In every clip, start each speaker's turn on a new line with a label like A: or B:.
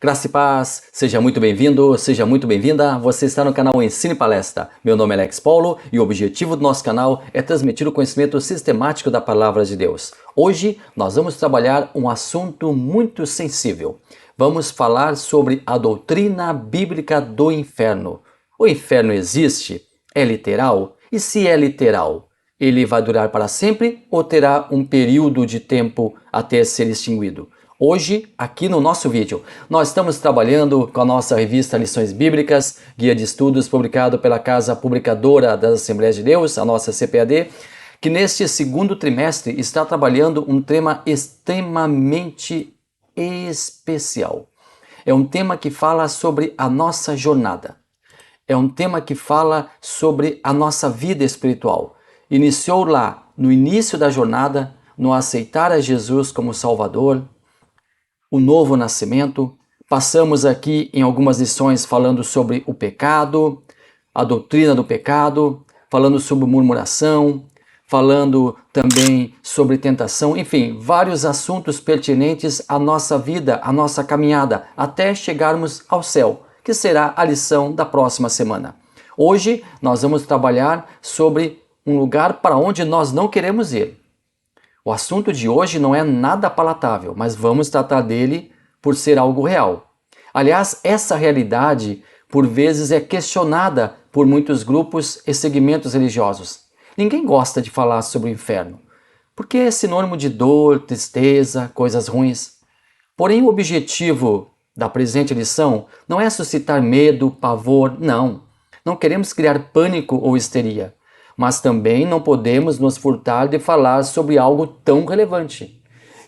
A: Graça e paz, seja muito bem-vindo, seja muito bem-vinda. Você está no canal Ensino e Palestra. Meu nome é Alex Paulo e o objetivo do nosso canal é transmitir o conhecimento sistemático da Palavra de Deus. Hoje nós vamos trabalhar um assunto muito sensível. Vamos falar sobre a doutrina bíblica do inferno. O inferno existe? É literal? E se é literal, ele vai durar para sempre ou terá um período de tempo até ser extinguido? Hoje, aqui no nosso vídeo, nós estamos trabalhando com a nossa revista Lições Bíblicas, guia de estudos publicado pela Casa Publicadora das Assembleias de Deus, a nossa CPAD, que neste segundo trimestre está trabalhando um tema extremamente especial. É um tema que fala sobre a nossa jornada. É um tema que fala sobre a nossa vida espiritual. Iniciou lá, no início da jornada, no aceitar a Jesus como Salvador, o novo nascimento. Passamos aqui em algumas lições falando sobre o pecado, a doutrina do pecado, falando sobre murmuração, falando também sobre tentação, enfim, vários assuntos pertinentes à nossa vida, à nossa caminhada, até chegarmos ao céu, que será a lição da próxima semana. Hoje nós vamos trabalhar sobre um lugar para onde nós não queremos ir. O assunto de hoje não é nada palatável, mas vamos tratar dele por ser algo real. Aliás, essa realidade, por vezes, é questionada por muitos grupos e segmentos religiosos. Ninguém gosta de falar sobre o inferno, porque é sinônimo de dor, tristeza, coisas ruins. Porém, o objetivo da presente lição não é suscitar medo, pavor, não. Não queremos criar pânico ou histeria. Mas também não podemos nos furtar de falar sobre algo tão relevante.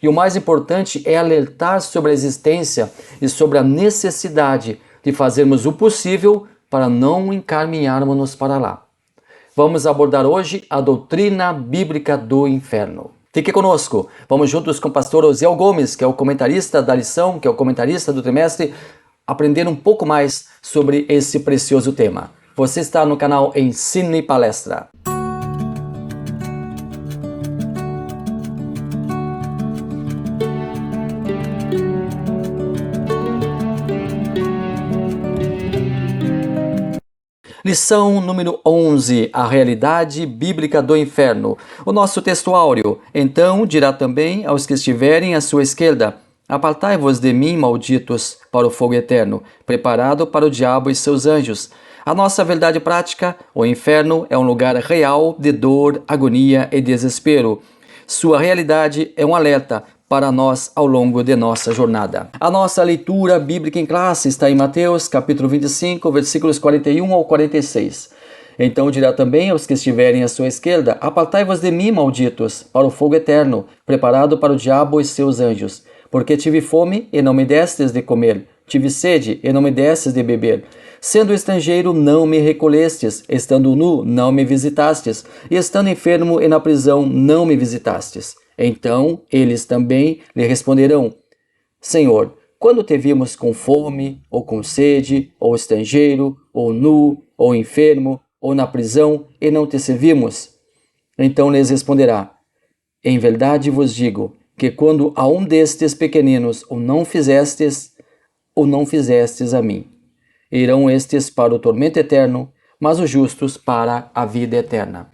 A: E o mais importante é alertar sobre a existência e sobre a necessidade de fazermos o possível para não encaminharmos-nos para lá. Vamos abordar hoje a doutrina bíblica do inferno. Fique conosco, vamos juntos com o pastor Osiel Gomes, que é o comentarista da lição, que é o comentarista do trimestre, aprender um pouco mais sobre esse precioso tema. Você está no canal Ensino e Palestra. Lição número 11, a realidade bíblica do inferno. O nosso texto áureo. Então dirá também aos que estiverem à sua esquerda: apartai-vos de mim, malditos, para o fogo eterno, preparado para o diabo e seus anjos. A nossa verdade prática, o inferno é um lugar real de dor, agonia e desespero. Sua realidade é um alerta para nós ao longo de nossa jornada. A nossa leitura bíblica em classe está em Mateus, capítulo 25, versículos 41 ao 46. Então dirá também aos que estiverem à sua esquerda: apartai-vos de mim, malditos, para o fogo eterno, preparado para o diabo e seus anjos. Porque tive fome e não me destes de comer, tive sede e não me destes de beber. Sendo estrangeiro, não me recolhestes, estando nu, não me visitastes, e estando enfermo e na prisão, não me visitastes. Então eles também lhe responderão: Senhor, quando te vimos com fome, ou com sede, ou estrangeiro, ou nu, ou enfermo, ou na prisão, e não te servimos? Então lhes responderá: em verdade vos digo, que quando a um destes pequeninos o não fizestes a mim. Irão estes para o tormento eterno, mas os justos para a vida eterna.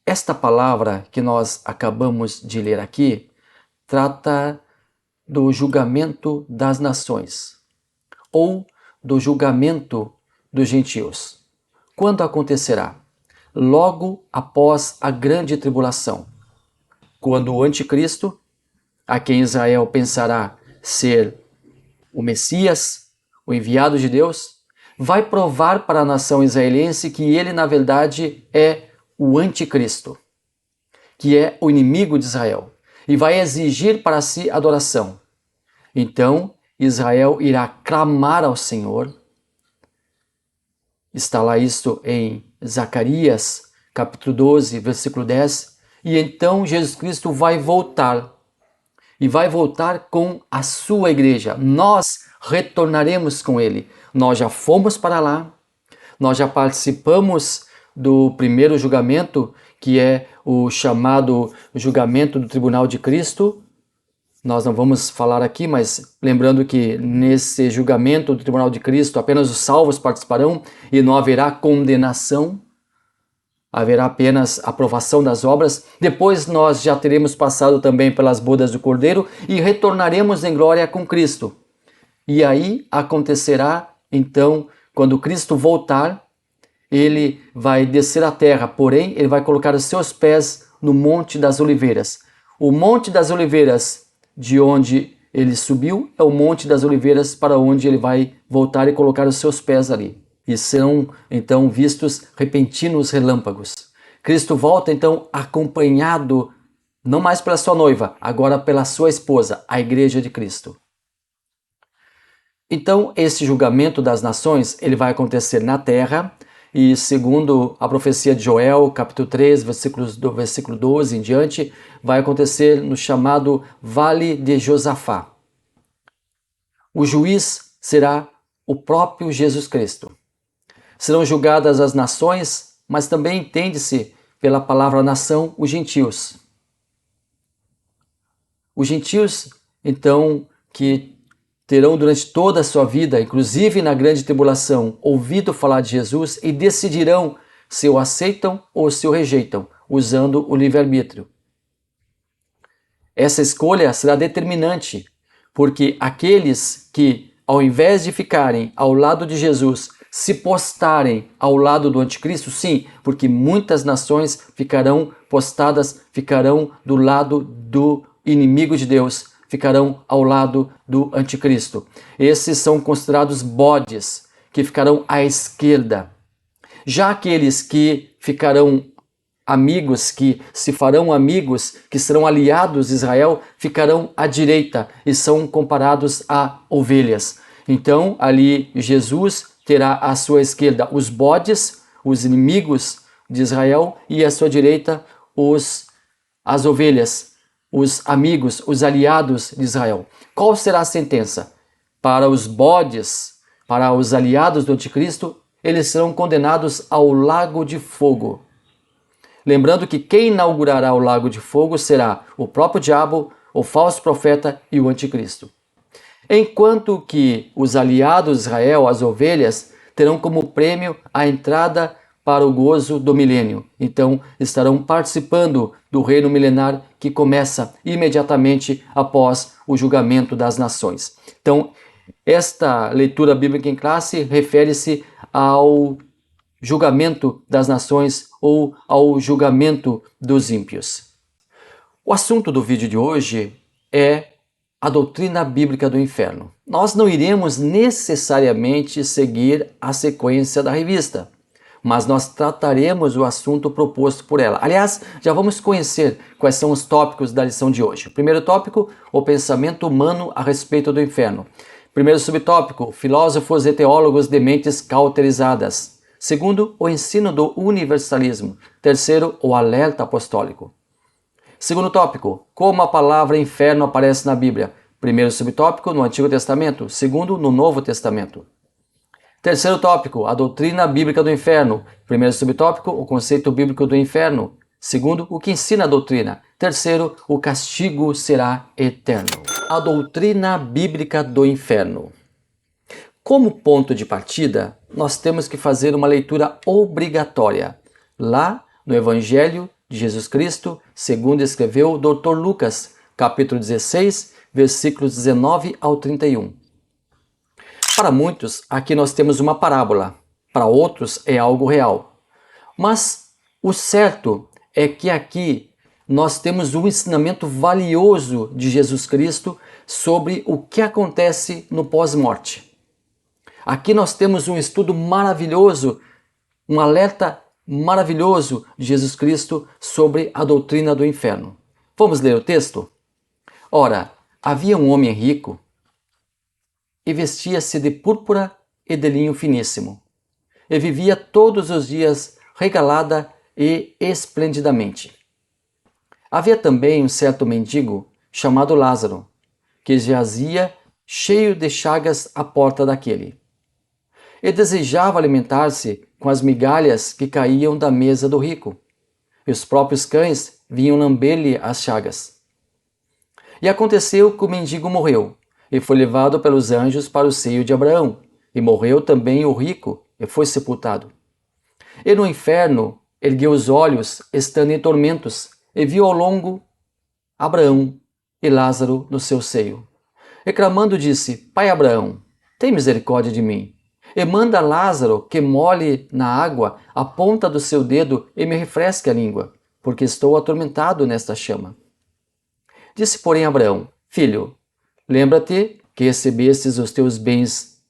A: Esta palavra que nós acabamos de ler aqui trata do julgamento das nações, ou do julgamento dos gentios. Quando acontecerá? Logo após a grande tribulação, quando o anticristo, a quem Israel pensará ser o Messias, o enviado de Deus, vai provar para a nação israelense que ele, na verdade, é o anticristo, que é o inimigo de Israel, e vai exigir para si adoração. Então, Israel irá clamar ao Senhor. Está lá isto em Zacarias, capítulo 12, versículo 10. E então Jesus Cristo vai voltar. E vai voltar com a sua igreja. Nós retornaremos com ele. Nós já fomos para lá. Nós já participamos do primeiro julgamento, que é o chamado julgamento do tribunal de Cristo. nós não vamos falar aqui, mas lembrando que nesse julgamento do tribunal de Cristo apenas os salvos participarão e não haverá condenação, haverá apenas aprovação das obras. Depois nós já teremos passado também pelas bodas do Cordeiro e retornaremos em glória com Cristo. E aí acontecerá, então, quando Cristo voltar, ele vai descer à terra, porém ele vai colocar os seus pés no Monte das Oliveiras. O Monte das Oliveiras, de onde ele subiu, é o Monte das Oliveiras para onde ele vai voltar e colocar os seus pés ali. E são então vistos repentinos relâmpagos. Cristo volta então acompanhado não mais pela sua noiva, agora pela sua esposa, a Igreja de Cristo. Então esse julgamento das nações ele vai acontecer na terra e segundo a profecia de Joel, capítulo 3, versículo 12 em diante, vai acontecer no chamado Vale de Josafá. O juiz será o próprio Jesus Cristo. Serão julgadas as nações, mas também entende-se pela palavra nação os gentios. Os gentios, então, que terão durante toda a sua vida, inclusive na grande tribulação, ouvido falar de Jesus e decidirão se o aceitam ou se o rejeitam, usando o livre-arbítrio. Essa escolha será determinante, porque aqueles que, ao invés de ficarem ao lado de Jesus, se postarem ao lado do anticristo, sim, porque muitas nações ficarão postadas, ficarão do lado do inimigo de Deus, ficarão ao lado do anticristo. Esses são considerados bodes, que ficarão à esquerda. Já aqueles que ficarão amigos, que se farão amigos, que serão aliados de Israel, ficarão à direita e são comparados a ovelhas. Então, ali Jesus terá à sua esquerda os bodes, os inimigos de Israel, e à sua direita as ovelhas, os amigos, os aliados de Israel. Qual será a sentença? Para os bodes, para os aliados do anticristo, eles serão condenados ao lago de fogo. Lembrando que quem inaugurará o lago de fogo será o próprio diabo, o falso profeta e o anticristo. Enquanto que os aliados de Israel, as ovelhas, terão como prêmio a entrada para o gozo do milênio. Então, estarão participando do reino milenar que começa imediatamente após o julgamento das nações. Então, esta leitura bíblica em classe refere-se ao julgamento das nações ou ao julgamento dos ímpios. O assunto do vídeo de hoje é a doutrina bíblica do inferno. Nós não iremos necessariamente seguir a sequência da revista, mas nós trataremos o assunto proposto por ela. Aliás, já vamos conhecer quais são os tópicos da lição de hoje. Primeiro tópico, o pensamento humano a respeito do inferno. Primeiro subtópico, filósofos e teólogos de mentes cauterizadas. Segundo, o ensino do universalismo. Terceiro, o alerta apostólico. Segundo tópico, como a palavra inferno aparece na Bíblia. Primeiro subtópico, no Antigo Testamento. Segundo, no Novo Testamento. Terceiro tópico, a doutrina bíblica do inferno. Primeiro subtópico, o conceito bíblico do inferno. Segundo, o que ensina a doutrina. Terceiro, o castigo será eterno. A doutrina bíblica do inferno. Como ponto de partida, nós temos que fazer uma leitura obrigatória. Lá no Evangelho de Jesus Cristo, segundo escreveu o Dr. Lucas, capítulo 16, versículos 19 ao 31. Para muitos, aqui nós temos uma parábola, para outros é algo real. Mas o certo é que aqui nós temos um ensinamento valioso de Jesus Cristo sobre o que acontece no pós-morte. Aqui nós temos um estudo maravilhoso, um alerta maravilhoso de Jesus Cristo sobre a doutrina do inferno. Vamos ler o texto? Ora, havia um homem rico e vestia-se de púrpura e de linho finíssimo, e vivia todos os dias regalada e esplendidamente. Havia também um certo mendigo, chamado Lázaro, que jazia cheio de chagas à porta daquele, e desejava alimentar-se com as migalhas que caíam da mesa do rico, e os próprios cães vinham lamber-lhe as chagas. E aconteceu que o mendigo morreu, e foi levado pelos anjos para o seio de Abraão. E morreu também o rico, e foi sepultado. E no inferno ergueu os olhos, estando em tormentos, e viu ao longo Abraão e Lázaro no seu seio. E clamando disse: Pai Abraão, tem misericórdia de mim, e manda Lázaro que molhe na água a ponta do seu dedo e me refresque a língua, porque estou atormentado nesta chama. Disse, porém, Abraão: Filho, lembra-te que recebestes os teus bens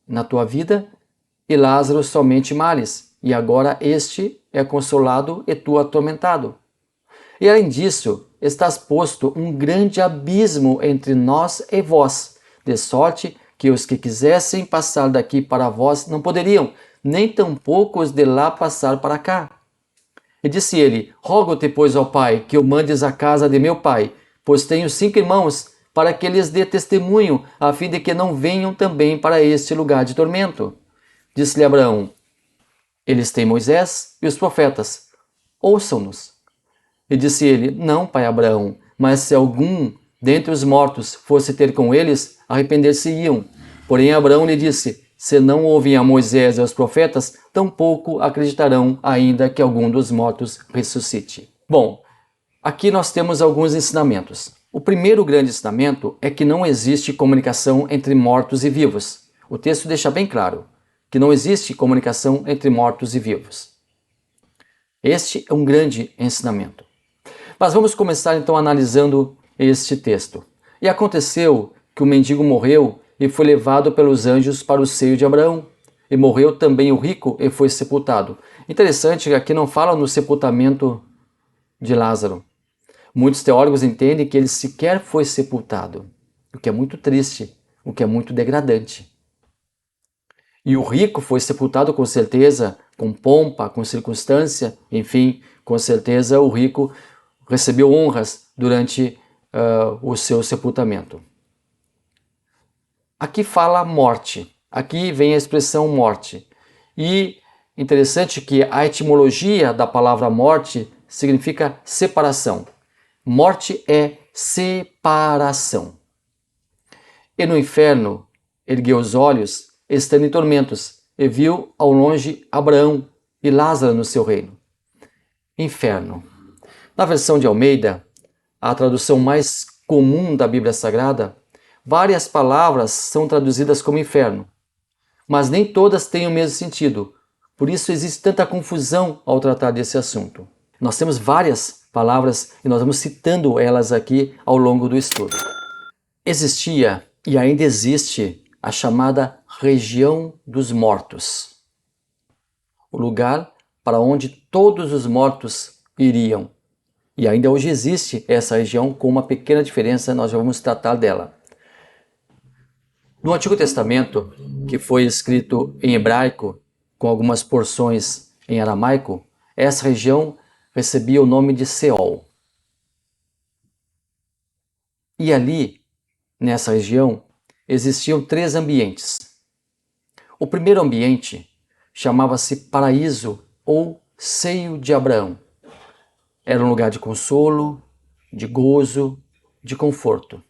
A: na tua vida, e Lázaro somente males, e agora este é consolado e tu atormentado. E além disso, estás posto um grande abismo entre nós e vós, de sorte que os que quisessem passar daqui para vós não poderiam, nem tampouco os de lá passar para cá. E disse ele: Rogo-te, pois, ó Pai, que o mandes à casa de meu pai, pois tenho 5 irmãos, para que lhes dê testemunho, a fim de que não venham também para este lugar de tormento. Disse-lhe Abraão: Eles têm Moisés e os profetas, ouçam-nos. E disse ele: Não, pai Abraão, mas se algum dentre os mortos fosse ter com eles, arrepender-se-iam. Porém Abraão lhe disse: Se não ouvem a Moisés e aos profetas, tampouco acreditarão, ainda que algum dos mortos ressuscite. Bom, aqui nós temos alguns ensinamentos. O primeiro grande ensinamento é que não existe comunicação entre mortos e vivos. O texto deixa bem claro que não existe comunicação entre mortos e vivos. Este é um grande ensinamento. Mas vamos começar então analisando este texto. E aconteceu que o mendigo morreu e foi levado pelos anjos para o seio de Abraão. E morreu também o rico e foi sepultado. Interessante que aqui não fala no sepultamento de Lázaro. Muitos teólogos entendem que ele sequer foi sepultado, o que é muito triste, o que é muito degradante. E o rico foi sepultado com certeza, com pompa, com circunstância, enfim, com certeza o rico recebeu honras durante o seu sepultamento. Aqui fala morte, aqui vem a expressão morte. E interessante que a etimologia da palavra morte significa separação. Morte é separação. E no inferno ergueu os olhos, estando em tormentos, e viu ao longe Abraão e Lázaro no seu reino. Inferno. Na versão de Almeida, a tradução mais comum da Bíblia Sagrada, várias palavras são traduzidas como inferno, mas nem todas têm o mesmo sentido. Por isso existe tanta confusão ao tratar desse assunto. Nós temos várias palavras e nós vamos citando elas aqui ao longo do estudo. Existia e ainda existe a chamada região dos mortos, o lugar para onde todos os mortos iriam. E ainda hoje existe essa região com uma pequena diferença, nós já vamos tratar dela. No Antigo Testamento, que foi escrito em hebraico, com algumas porções em aramaico, essa região recebia o nome de Seol. E ali, nessa região, existiam 3 ambientes. O primeiro ambiente chamava-se Paraíso ou Seio de Abraão. Era um lugar de consolo, de gozo, de conforto.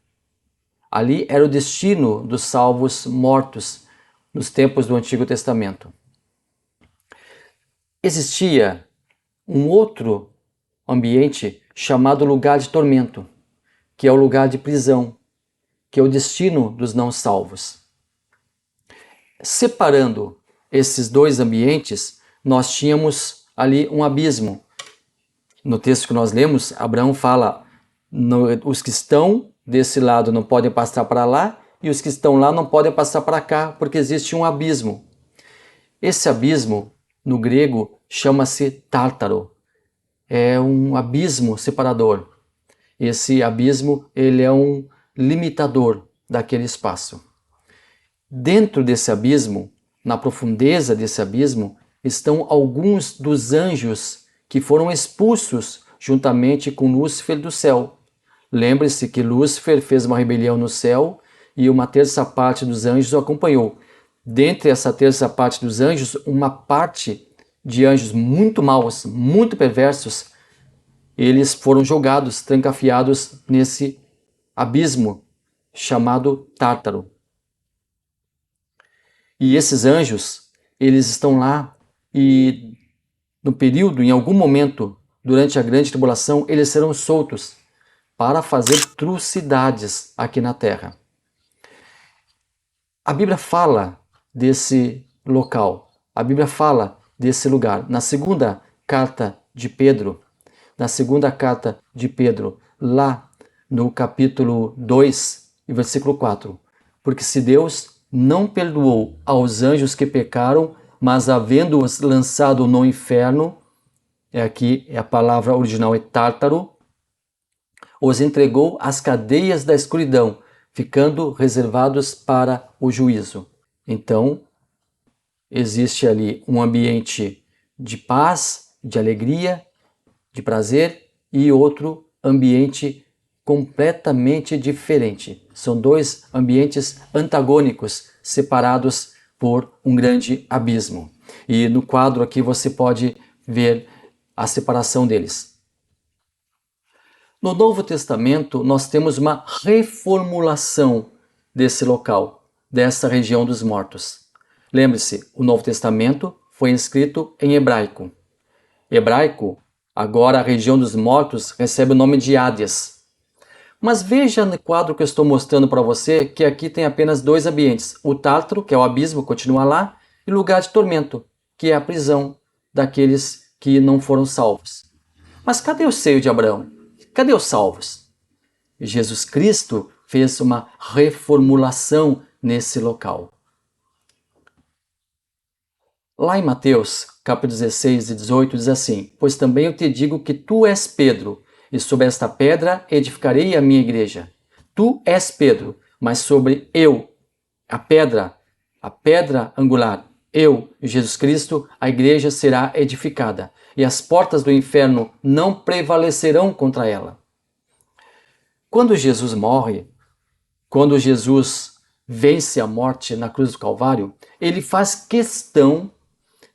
A: Ali era o destino dos salvos mortos nos tempos do Antigo Testamento. Existia um outro ambiente chamado lugar de tormento, que é o lugar de prisão, que é o destino dos não salvos. Separando esses 2 ambientes, nós tínhamos ali um abismo. No texto que nós lemos, Abraão fala: os que estão desse lado não podem passar para lá, e os que estão lá não podem passar para cá, porque existe um abismo. Esse abismo, no grego, chama-se Tártaro. É um abismo separador. Esse abismo, ele é um limitador daquele espaço. Dentro desse abismo, na profundeza desse abismo, estão alguns dos anjos que foram expulsos juntamente com Lúcifer do céu. Lembre-se que Lúcifer fez uma rebelião no céu e uma terça parte dos anjos o acompanhou. Dentre essa terça parte dos anjos, uma parte de anjos muito maus, muito perversos, eles foram jogados, trancafiados nesse abismo chamado Tártaro. E esses anjos, eles estão lá e no período, em algum momento, durante a grande tribulação, eles serão soltos para fazer trucidades aqui na terra. A Bíblia fala desse local, a Bíblia fala desse lugar. Na segunda carta de Pedro, lá no capítulo 2, e versículo 4, porque se Deus não perdoou aos anjos que pecaram, mas havendo-os lançado no inferno, aqui a palavra original é Tártaro, os entregou às cadeias da escuridão, ficando reservados para o juízo. Então, existe ali um ambiente de paz, de alegria, de prazer e outro ambiente completamente diferente. São dois ambientes antagônicos, separados por um grande abismo. E no quadro aqui você pode ver a separação deles. No Novo Testamento, nós temos uma reformulação desse local, dessa região dos mortos. Lembre-se, o Novo Testamento foi escrito em hebraico. Agora a região dos mortos recebe o nome de Hades. Mas veja no quadro que eu estou mostrando para você que aqui tem apenas dois ambientes. O Tártaro, que é o abismo, continua lá, e o lugar de tormento, que é a prisão daqueles que não foram salvos. Mas cadê o seio de Abraão? Cadê os salvos? Jesus Cristo fez uma reformulação nesse local. Lá em Mateus, capítulo 16 e 18, diz assim: Pois também eu te digo que tu és Pedro, e sobre esta pedra edificarei a minha igreja. Tu és Pedro, mas sobre a pedra angular, Jesus Cristo, a igreja será edificada, e as portas do inferno não prevalecerão contra ela. Quando Jesus morre, quando Jesus vence a morte na cruz do Calvário, ele faz questão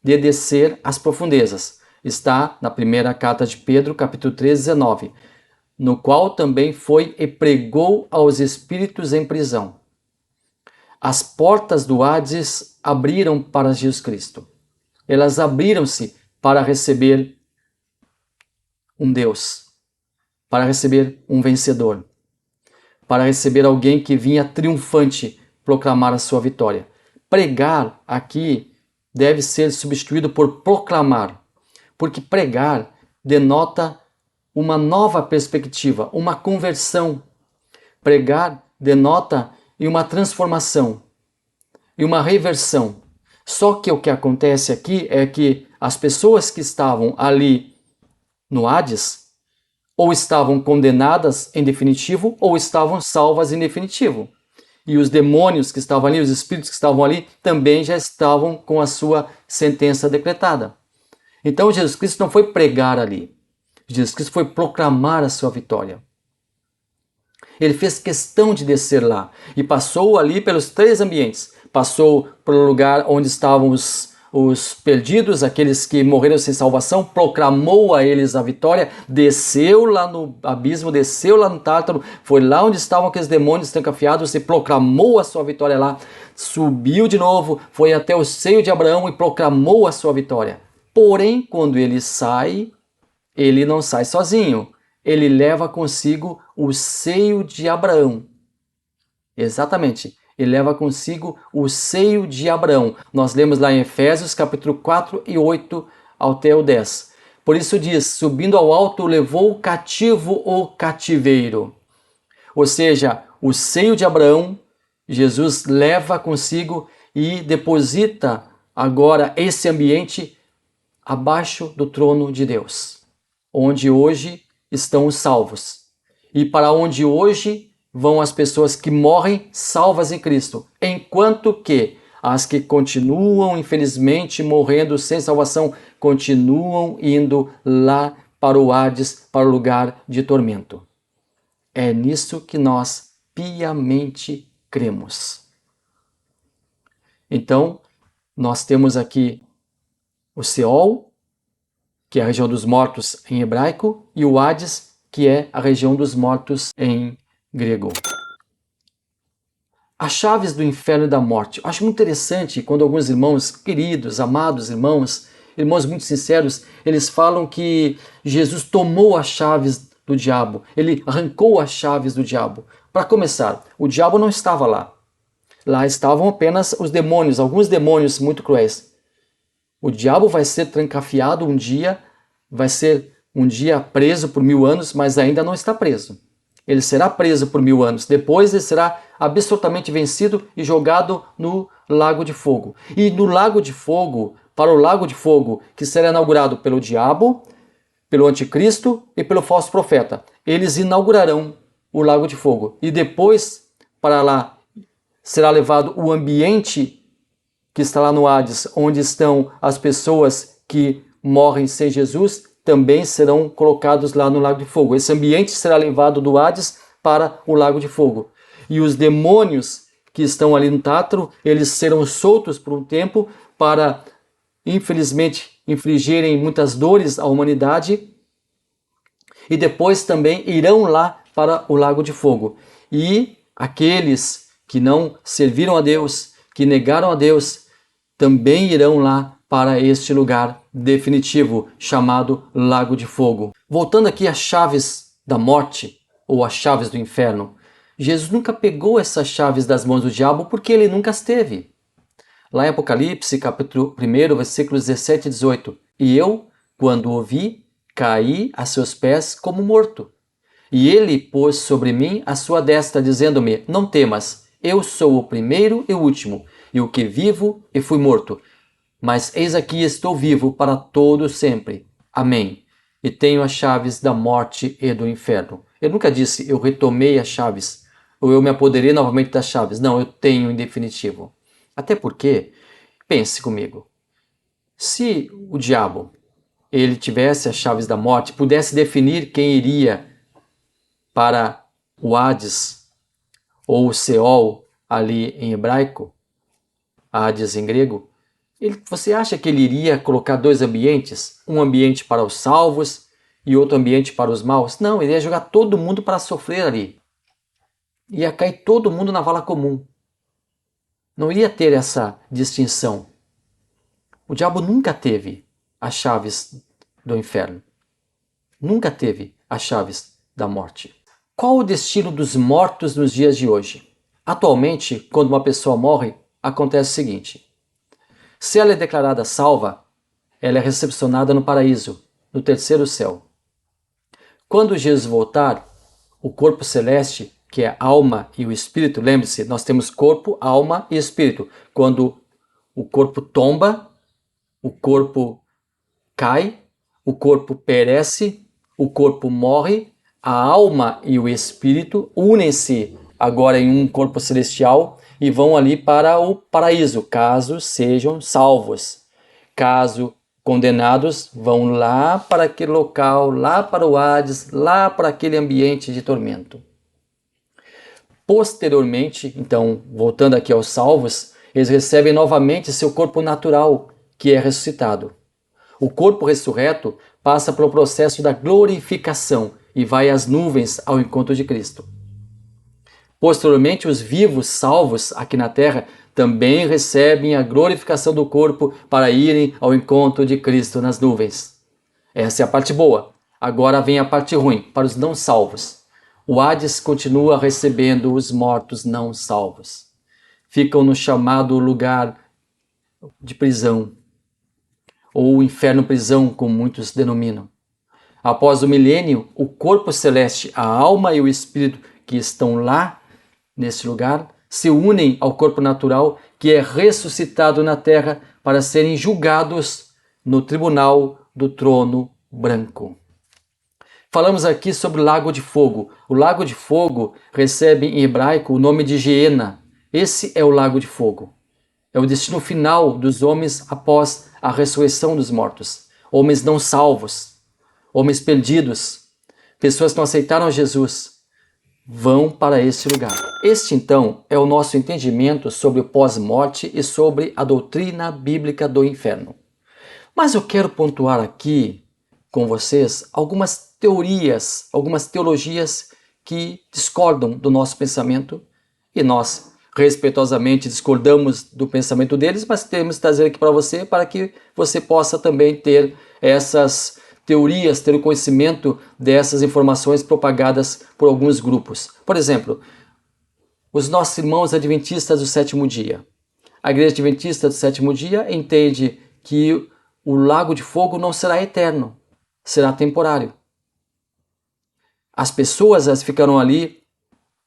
A: de descer às profundezas. Está na primeira carta de Pedro, capítulo 13, 19, no qual também foi e pregou aos espíritos em prisão. As portas do Hades abriram para Jesus Cristo. Elas abriram-se para receber um Deus, para receber um vencedor, para receber alguém que vinha triunfante proclamar a sua vitória. Pregar aqui deve ser substituído por proclamar, porque pregar denota uma nova perspectiva, uma conversão. Pregar denota uma transformação e uma reversão. Só que o que acontece aqui é que as pessoas que estavam ali no Hades ou estavam condenadas em definitivo ou estavam salvas em definitivo. E os demônios que estavam ali, os espíritos que estavam ali, também já estavam com a sua sentença decretada. Então Jesus Cristo não foi pregar ali. Jesus Cristo foi proclamar a sua vitória. Ele fez questão de descer lá e passou ali pelos três ambientes. Passou pelo lugar onde estavam os perdidos, aqueles que morreram sem salvação, proclamou a eles a vitória, desceu lá no abismo, desceu lá no Tártaro, foi lá onde estavam aqueles demônios trancafiados e proclamou a sua vitória lá, subiu de novo, foi até o seio de Abraão e proclamou a sua vitória. Porém, quando ele sai, ele não sai sozinho, ele leva consigo o seio de Abraão. Exatamente. Ele leva consigo o seio de Abraão. Nós lemos lá em Efésios, capítulo 4 e 8 até o 10. Por isso diz, subindo ao alto, levou cativo o cativeiro. Ou seja, o seio de Abraão, Jesus leva consigo e deposita agora esse ambiente abaixo do trono de Deus, onde hoje estão os salvos. E para onde hoje vão as pessoas que morrem salvas em Cristo, enquanto que as que continuam, infelizmente, morrendo sem salvação, continuam indo lá para o Hades, para o lugar de tormento. É nisso que nós piamente cremos. Então, nós temos aqui o Seol, que é a região dos mortos em hebraico, e o Hades, que é a região dos mortos em grego. As chaves do inferno e da morte. Eu acho muito interessante quando alguns irmãos queridos, amados irmãos, irmãos muito sinceros, eles falam que Jesus tomou as chaves do diabo, ele arrancou as chaves do diabo. Para começar, o diabo não estava lá. Lá estavam apenas os demônios, alguns demônios muito cruéis. O diabo vai ser trancafiado um dia, vai ser um dia preso por 1000 anos, mas ainda não está preso. Ele será preso por 1000 anos. Depois ele será absolutamente vencido e jogado no lago de fogo. E no lago de fogo, para o lago de fogo, que será inaugurado pelo diabo, pelo anticristo e pelo falso profeta. Eles inaugurarão o lago de fogo. E depois, para lá, será levado o ambiente que está lá no Hades, onde estão as pessoas que morrem sem Jesus, também serão colocados lá no lago de fogo. Esse ambiente será levado do Hades para o lago de fogo. E os demônios que estão ali no Tártaro, eles serão soltos por um tempo para, infelizmente, infligirem muitas dores à humanidade. E depois também irão lá para o lago de fogo. E aqueles que não serviram a Deus, que negaram a Deus, também irão lá para este lugar definitivo, chamado Lago de Fogo. Voltando aqui às chaves da morte, ou às chaves do inferno, Jesus nunca pegou essas chaves das mãos do diabo porque ele nunca as teve. Lá em Apocalipse, capítulo 1, versículos 17 e 18. E eu, quando o vi, caí a seus pés como morto. E ele pôs sobre mim a sua destra, dizendo-me, não temas, eu sou o primeiro e o último, e o que vivo e fui morto. Mas eis aqui estou vivo para todo sempre. Amém. E tenho as chaves da morte e do inferno. Eu nunca disse, eu retomei as chaves, ou eu me apoderei novamente das chaves. Não, eu tenho em definitivo. Até porque, pense comigo, se o diabo ele tivesse as chaves da morte, pudesse definir quem iria para o Hades ou o Seol ali em hebraico, Hades em grego, você acha que ele iria colocar dois ambientes? Um ambiente para os salvos e outro ambiente para os maus? Não, ele ia jogar todo mundo para sofrer ali. Ia cair todo mundo na vala comum. Não iria ter essa distinção. O diabo nunca teve as chaves do inferno. Nunca teve as chaves da morte. Qual o destino dos mortos nos dias de hoje? Atualmente, quando uma pessoa morre, acontece o seguinte. Se ela é declarada salva, ela é recepcionada no paraíso, no terceiro céu. Quando Jesus voltar, o corpo celeste, que é a alma e o espírito, lembre-se, nós temos corpo, alma e espírito. Quando o corpo tomba, o corpo cai, o corpo perece, o corpo morre, a alma e o espírito unem-se agora em um corpo celestial e vão ali para o paraíso, caso sejam salvos. Caso condenados, vão lá para aquele local, lá para o Hades, lá para aquele ambiente de tormento. Posteriormente, então, voltando aqui aos salvos, eles recebem novamente seu corpo natural, que é ressuscitado. O corpo ressurreto passa pelo processo da glorificação e vai às nuvens ao encontro de Cristo. Posteriormente, os vivos salvos aqui na terra também recebem a glorificação do corpo para irem ao encontro de Cristo nas nuvens. Essa é a parte boa. Agora vem a parte ruim, para os não salvos. O Hades continua recebendo os mortos não salvos. Ficam no chamado lugar de prisão, ou inferno-prisão, como muitos denominam. Após o milênio, o corpo celeste, a alma e o espírito que estão lá, nesse lugar, se unem ao corpo natural que é ressuscitado na terra para serem julgados no tribunal do trono branco. Falamos aqui sobre o Lago de Fogo. O Lago de Fogo recebe em hebraico o nome de Geena. Esse é o Lago de Fogo. É o destino final dos homens após a ressurreição dos mortos. Homens não salvos, homens perdidos, pessoas que não aceitaram Jesus, vão para esse lugar. Este, então, é o nosso entendimento sobre o pós-morte e sobre a doutrina bíblica do inferno. Mas eu quero pontuar aqui com vocês algumas teorias, algumas teologias que discordam do nosso pensamento e nós respeitosamente discordamos do pensamento deles, mas temos que trazer aqui para você para que você possa também ter essas teorias, ter o conhecimento dessas informações propagadas por alguns grupos. Por exemplo, os nossos irmãos adventistas do sétimo dia. A igreja adventista do sétimo dia entende que o lago de fogo não será eterno, será temporário. As pessoas elas ficarão ali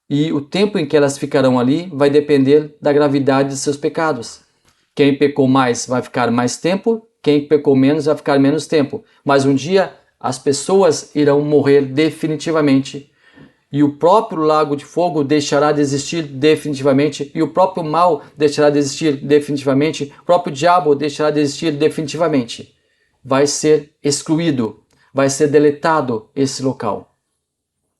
A: e o tempo em que elas ficarão ali vai depender da gravidade de seus pecados. Quem pecou mais vai ficar mais tempo, quem pecou menos vai ficar menos tempo. Mas um dia as pessoas irão morrer definitivamente e o próprio lago de fogo deixará de existir definitivamente e o próprio mal deixará de existir definitivamente, o próprio diabo deixará de existir definitivamente. Vai ser excluído, vai ser deletado esse local.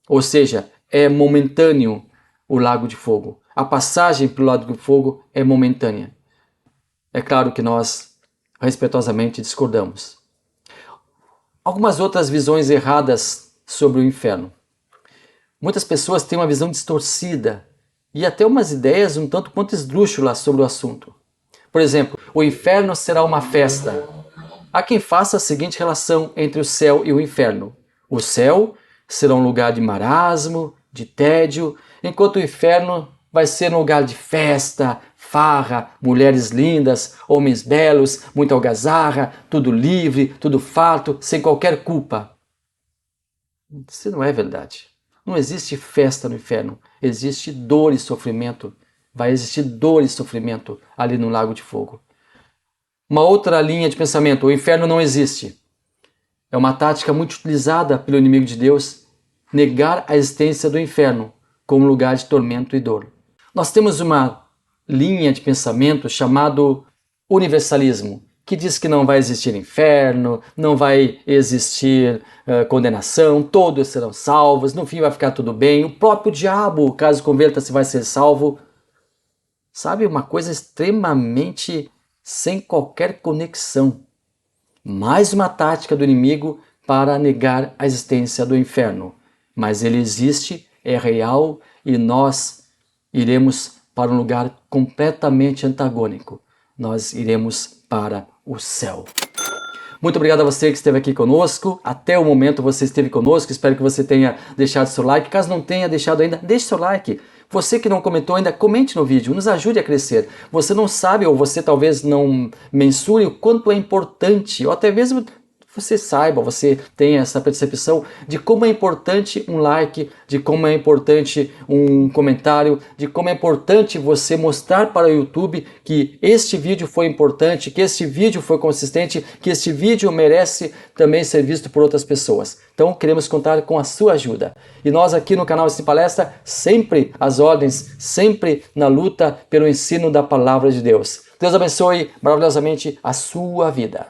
A: Ou seja, é momentâneo o lago de fogo. A passagem pelo lago de fogo é momentânea. É claro que nós respeitosamente discordamos. Algumas outras visões erradas sobre o inferno. Muitas pessoas têm uma visão distorcida e até umas ideias um tanto quanto esdrúxulas sobre o assunto. Por exemplo, o inferno será uma festa. Há quem faça a seguinte relação entre o céu e o inferno. O céu será um lugar de marasmo, de tédio, enquanto o inferno vai ser um lugar de festa, farra, mulheres lindas, homens belos, muita algazarra, tudo livre, tudo farto, sem qualquer culpa. Isso não é verdade. Não existe festa no inferno, existe dor e sofrimento. Vai existir dor e sofrimento ali no lago de fogo. Uma outra linha de pensamento, o inferno não existe. É uma tática muito utilizada pelo inimigo de Deus, negar a existência do inferno como lugar de tormento e dor. Nós temos uma linha de pensamento chamado universalismo, que diz que não vai existir inferno, não vai existir condenação, todos serão salvos, no fim vai ficar tudo bem, o próprio diabo, caso converta-se, vai ser salvo. Sabe, uma coisa extremamente sem qualquer conexão. Mais uma tática do inimigo para negar a existência do inferno. Mas ele existe, é real e nós iremos para um lugar completamente antagônico. Nós iremos para o céu. Muito obrigado a você que esteve aqui conosco. Até o momento você esteve conosco. Espero que você tenha deixado seu like. Caso não tenha deixado ainda, deixe seu like. Você que não comentou ainda, comente no vídeo. Nos ajude a crescer. Você não sabe ou você talvez não mensure o quanto é importante, ou até mesmo você saiba, você tenha essa percepção de como é importante um like, de como é importante um comentário, de como é importante você mostrar para o YouTube que este vídeo foi importante, que este vídeo foi consistente, que este vídeo merece também ser visto por outras pessoas. Então queremos contar com a sua ajuda. E nós aqui no canal Ensine Palestra, sempre às ordens, sempre na luta pelo ensino da Palavra de Deus. Deus abençoe maravilhosamente a sua vida.